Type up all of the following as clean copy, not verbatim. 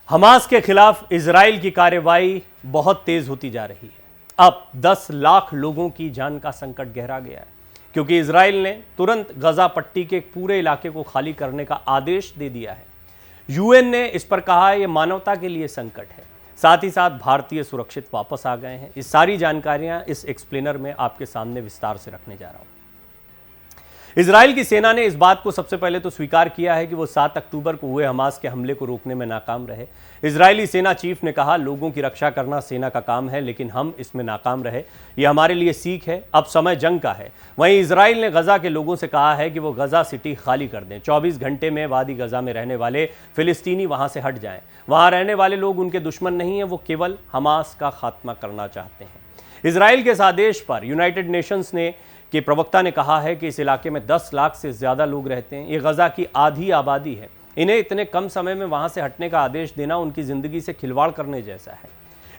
Hamas के खिलाफ Israel की कार्रवाई बहुत तेज होती जा रही है। अब 10 लाख लोगों की जान का संकट गहरा गया है, क्योंकि इजराइल ने तुरंत गजा पट्टी के पूरे इलाके को खाली करने का आदेश दे दिया है। यूएन ने इस पर कहा यह मानवता के लिए संकट है। साथ ही साथ भारतीय सुरक्षित वापस आ गए हैं। इस सारी जानकारियां इस एक्सप्लेनर में आपके सामने विस्तार से रखने जा रहा हूं। इजराइल की सेना ने इस बात को सबसे पहले तो स्वीकार किया है कि वो 7 अक्टूबर को हुए हमास के हमले को रोकने में नाकाम रहे। इजरायली सेना चीफ ने कहा, लोगों की रक्षा करना सेना का काम है, लेकिन हम इसमें नाकाम रहे। ये हमारे लिए सीख है। अब समय जंग का है। वहीं इजराइल ने गजा के लोगों से कहा है कि वो गजा सिटी खाली कर दें। 24 घंटे में वादी गजा में रहने वाले फिलिस्तीनी वहां से हट जाएं। वहां रहने वाले लोग उनके दुश्मन नहीं हैं, वो केवल हमास का खात्मा करना चाहते हैं। इजराइल के इस आदेश पर यूनाइटेड नेशंस के प्रवक्ता ने कहा है कि इस इलाके में 10 लाख से ज़्यादा लोग रहते हैं। ये गजा की आधी आबादी है। इन्हें इतने कम समय में वहां से हटने का आदेश देना उनकी ज़िंदगी से खिलवाड़ करने जैसा है।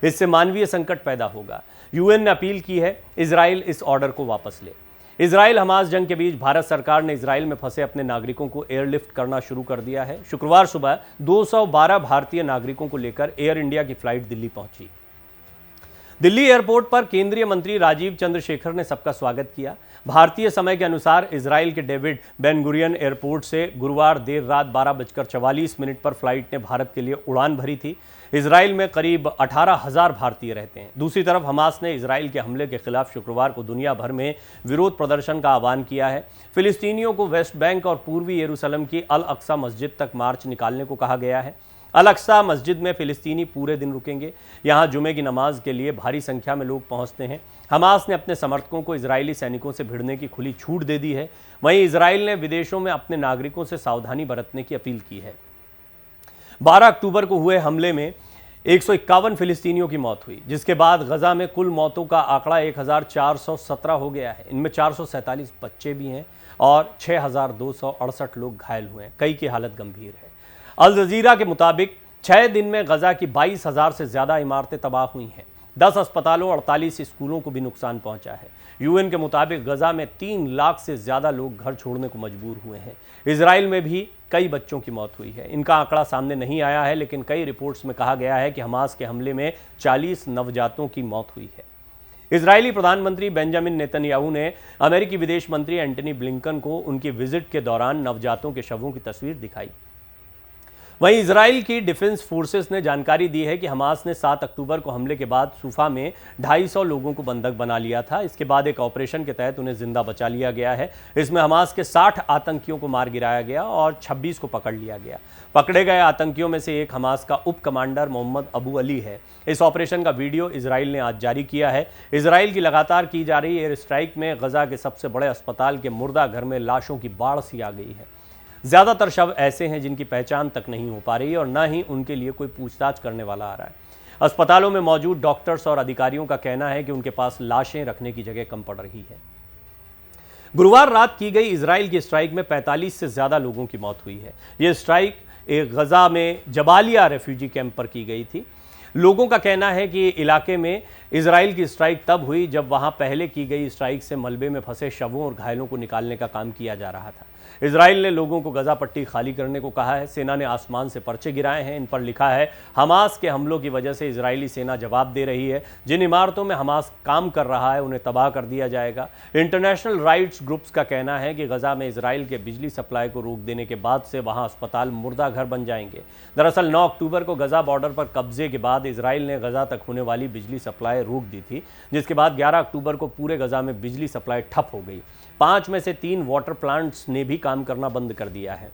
इससे मानवीय संकट पैदा होगा। यूएन ने अपील की है इजराइल इस ऑर्डर को वापस ले। इजराइल हमास जंग के बीच भारत सरकार ने इजराइल में फंसे अपने नागरिकों को एयरलिफ्ट करना शुरू कर दिया है। शुक्रवार सुबह 212 भारतीय नागरिकों को लेकर एयर इंडिया की फ्लाइट दिल्ली पहुंची। दिल्ली एयरपोर्ट पर केंद्रीय मंत्री राजीव चंद्रशेखर ने सबका स्वागत किया। भारतीय समय के अनुसार इजराइल के डेविड बेन गुरियन एयरपोर्ट से गुरुवार देर रात 12:44 पर फ्लाइट ने भारत के लिए उड़ान भरी थी। इजराइल में करीब 18,000 भारतीय रहते हैं। दूसरी तरफ हमास ने इजराइल के हमले के खिलाफ शुक्रवार को दुनिया भर में विरोध प्रदर्शन का आह्वान किया है। फिलिस्तीनियों को वेस्ट बैंक और पूर्वी यरूशलेम की अल अक्सा मस्जिद तक मार्च निकालने को कहा गया है। अल अक्सा मस्जिद में फिलिस्तीनी पूरे दिन रुकेंगे। यहां जुमे की नमाज के लिए भारी संख्या में लोग पहुंचते हैं। हमास ने अपने समर्थकों को इजरायली सैनिकों से भिड़ने की खुली छूट दे दी है। वहीं इजराइल ने विदेशों में अपने नागरिकों से सावधानी बरतने की अपील की है। 12 अक्टूबर को हुए हमले में 151 फिलिस्तीनियों की मौत हुई, जिसके बाद गजा में कुल मौतों का आंकड़ा 1417 हो गया है। इनमें 447 बच्चे भी हैं और 6268 लोग घायल हुए हैं। कई की हालत गंभीर है। अल जजीरा के मुताबिक 6 दिन में गजा की 22,000 से ज्यादा इमारतें तबाह हुई हैं। 10 अस्पतालों 48 स्कूलों को भी नुकसान पहुंचा है। यूएन के मुताबिक गजा में 3 लाख से ज्यादा लोग घर छोड़ने को मजबूर हुए हैं। इजराइल में भी कई बच्चों की मौत हुई है। इनका आंकड़ा सामने नहीं आया है, लेकिन कई रिपोर्ट्स में कहा गया है कि हमास के हमले में 40 नवजातों की मौत हुई है। इजरायली प्रधानमंत्री बेंजामिन नेतन्याहू ने अमेरिकी विदेश मंत्री एंटनी ब्लिंकन को उनकी विजिट के दौरान नवजातों के शवों की तस्वीर दिखाई। वहीं इजराइल की डिफेंस फोर्सेस ने जानकारी दी है कि हमास ने 7 अक्टूबर को हमले के बाद सूफा में 250 लोगों को बंधक बना लिया था। इसके बाद एक ऑपरेशन के तहत उन्हें जिंदा बचा लिया गया है। इसमें हमास के 60 आतंकियों को मार गिराया गया और 26 को पकड़ लिया गया। पकड़े गए आतंकियों में से एक हमास का उप कमांडर मोहम्मद अबू अली है। इस ऑपरेशन का वीडियो इजराइल ने आज जारी किया है। इजराइल की लगातार की जा रही एयर स्ट्राइक में गजा के सबसे बड़े अस्पताल के मुर्दा घर में लाशों की बाढ़ सी आ गई है। ज्यादातर शव ऐसे हैं जिनकी पहचान तक नहीं हो पा रही और न ही उनके लिए कोई पूछताछ करने वाला आ रहा है। अस्पतालों में मौजूद डॉक्टर्स और अधिकारियों का कहना है कि उनके पास लाशें रखने की जगह कम पड़ रही है। गुरुवार रात की गई इजराइल की स्ट्राइक में 45 से ज्यादा लोगों की मौत हुई है। यह स्ट्राइक एक गजा में जबालिया रेफ्यूजी कैंप पर की गई थी। लोगों का कहना है कि इलाके में इजराइल की स्ट्राइक तब हुई जब वहां पहले की गई स्ट्राइक से मलबे में फंसे शवों और घायलों को निकालने का काम किया जा रहा था। इजराइल ने लोगों को गजा पट्टी खाली करने को कहा है। सेना ने आसमान से पर्चे गिराए हैं। इन पर लिखा है, हमास के हमलों की वजह से इजरायली सेना जवाब दे रही है। जिन इमारतों में हमास काम कर रहा है उन्हें तबाह कर दिया जाएगा। इंटरनेशनल राइट्स ग्रुप्स का कहना है कि गजा में इजराइल के बिजली सप्लाई को रोक देने के बाद से वहां अस्पताल मुर्दा घर बन जाएंगे। दरअसल 9 अक्टूबर को गजा बॉर्डर पर कब्जे के बाद इजराइल ने गजा तक होने वाली बिजली सप्लाई रोक दी थी, जिसके बाद 11 अक्टूबर को पूरे गजा में बिजली सप्लाई ठप हो गई। 5 में से 3 वाटर प्लांट्स ने भी काम करना बंद कर दिया है।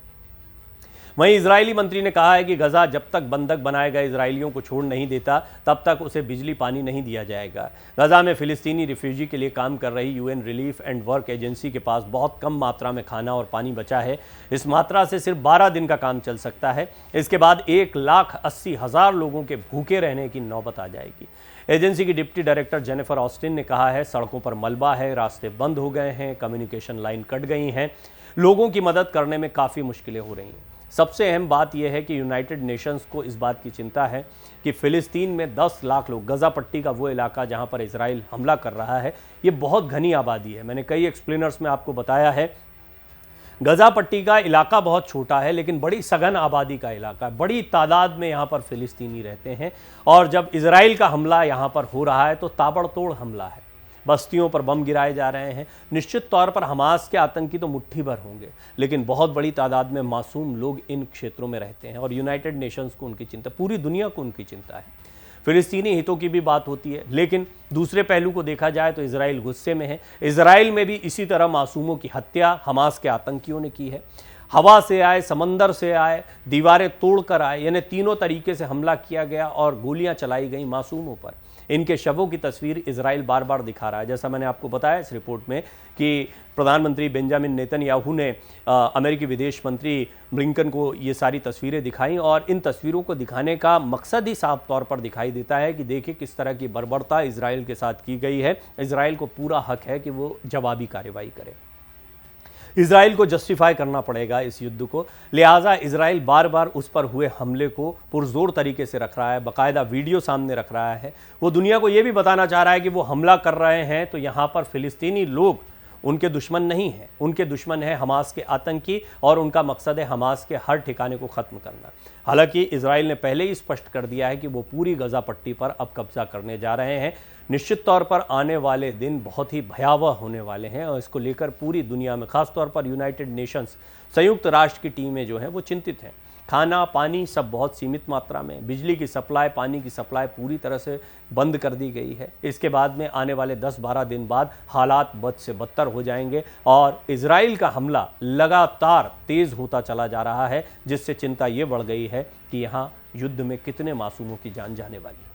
वहीं इजरायली मंत्री ने कहा है कि गजा जब तक बंधक बनाए गए इजरायलियों को छोड़ नहीं देता तब तक उसे बिजली पानी नहीं दिया जाएगा। गजा में फिलिस्तीनी रिफ्यूजी के लिए काम कर रही UN relief and work agency के पास बहुत कम मात्रा में खाना और पानी बचा है। इस मात्रा से सिर्फ 12 दिन का काम चल सकता है। इसके बाद 1,80,000 लोगों के भूखे रहने की नौबत आ जाएगी। एजेंसी की डिप्टी डायरेक्टर जेनिफर ऑस्टिन ने कहा है, सड़कों पर मलबा है, रास्ते बंद हो गए हैं, कम्युनिकेशन लाइन कट गई हैं, लोगों की मदद करने में काफ़ी मुश्किलें हो रही हैं। सबसे अहम बात यह है कि यूनाइटेड नेशंस को इस बात की चिंता है कि फ़िलिस्तीन में 10 लाख लोग, गजा पट्टी का वो इलाका जहां पर इजराइल हमला कर रहा है, ये बहुत घनी आबादी है। मैंने कई एक्सप्लेनर्स में आपको बताया है, गजा पट्टी का इलाका बहुत छोटा है, लेकिन बड़ी सघन आबादी का इलाका है। बड़ी तादाद में यहाँ पर फिलिस्तीनी रहते हैं और जब इजराइल का हमला यहाँ पर हो रहा है तो ताबड़तोड़ हमला है। बस्तियों पर बम गिराए जा रहे हैं। निश्चित तौर पर हमास के आतंकी तो मुट्ठी भर होंगे, लेकिन बहुत बड़ी तादाद में मासूम लोग इन क्षेत्रों में रहते हैं और यूनाइटेड नेशंस को उनकी चिंता, पूरी दुनिया को उनकी चिंता है। फिलिस्तीनी हितों की भी बात होती है, लेकिन दूसरे पहलू को देखा जाए तो इजराइल गुस्से में है। इजराइल में भी इसी तरह मासूमों की हत्या हमास के आतंकियों ने की है। हवा से आए, समंदर से आए, दीवारें तोड़कर आए, यानी तीनों तरीके से हमला किया गया और गोलियां चलाई गई मासूमों पर। इनके शवों की तस्वीर इजराइल बार बार दिखा रहा है। जैसा मैंने आपको बताया इस रिपोर्ट में कि प्रधानमंत्री बेंजामिन नेतन्याहू ने अमेरिकी विदेश मंत्री ब्लिंकन को ये सारी तस्वीरें दिखाई और इन तस्वीरों को दिखाने का मकसद ही साफ तौर पर दिखाई देता है कि देखिए किस तरह की बर्बरता इजराइल के साथ की गई है। इजराइल को पूरा हक है कि वो जवाबी कार्रवाई करे। इजराइल को जस्टिफाई करना पड़ेगा इस युद्ध को, लिहाजा इजराइल बार बार उस पर हुए हमले को पुरजोर तरीके से रख रहा है, बाकायदा वीडियो सामने रख रहा है। वो दुनिया को ये भी बताना चाह रहा है कि वो हमला कर रहे हैं तो यहाँ पर फिलिस्तीनी लोग उनके दुश्मन नहीं हैं, उनके दुश्मन है हमास के आतंकी और उनका मकसद है हमास के हर ठिकाने को ख़त्म करना। हालांकि इजराइल ने पहले ही स्पष्ट कर दिया है कि वो पूरी गजा पट्टी पर अब कब्जा करने जा रहे हैं। निश्चित तौर पर आने वाले दिन बहुत ही भयावह होने वाले हैं और इसको लेकर पूरी दुनिया में, खासतौर पर यूनाइटेड नेशंस, संयुक्त राष्ट्र की टीमें जो हैं वो चिंतित हैं। खाना पानी सब बहुत सीमित मात्रा में, बिजली की सप्लाई, पानी की सप्लाई पूरी तरह से बंद कर दी गई है। इसके बाद में आने वाले 10-12 दिन बाद हालात बद से बदतर हो जाएंगे और इजराइल का हमला लगातार तेज़ होता चला जा रहा है, जिससे चिंता ये बढ़ गई है कि यहाँ युद्ध में कितने मासूमों की जान जाने वाली है।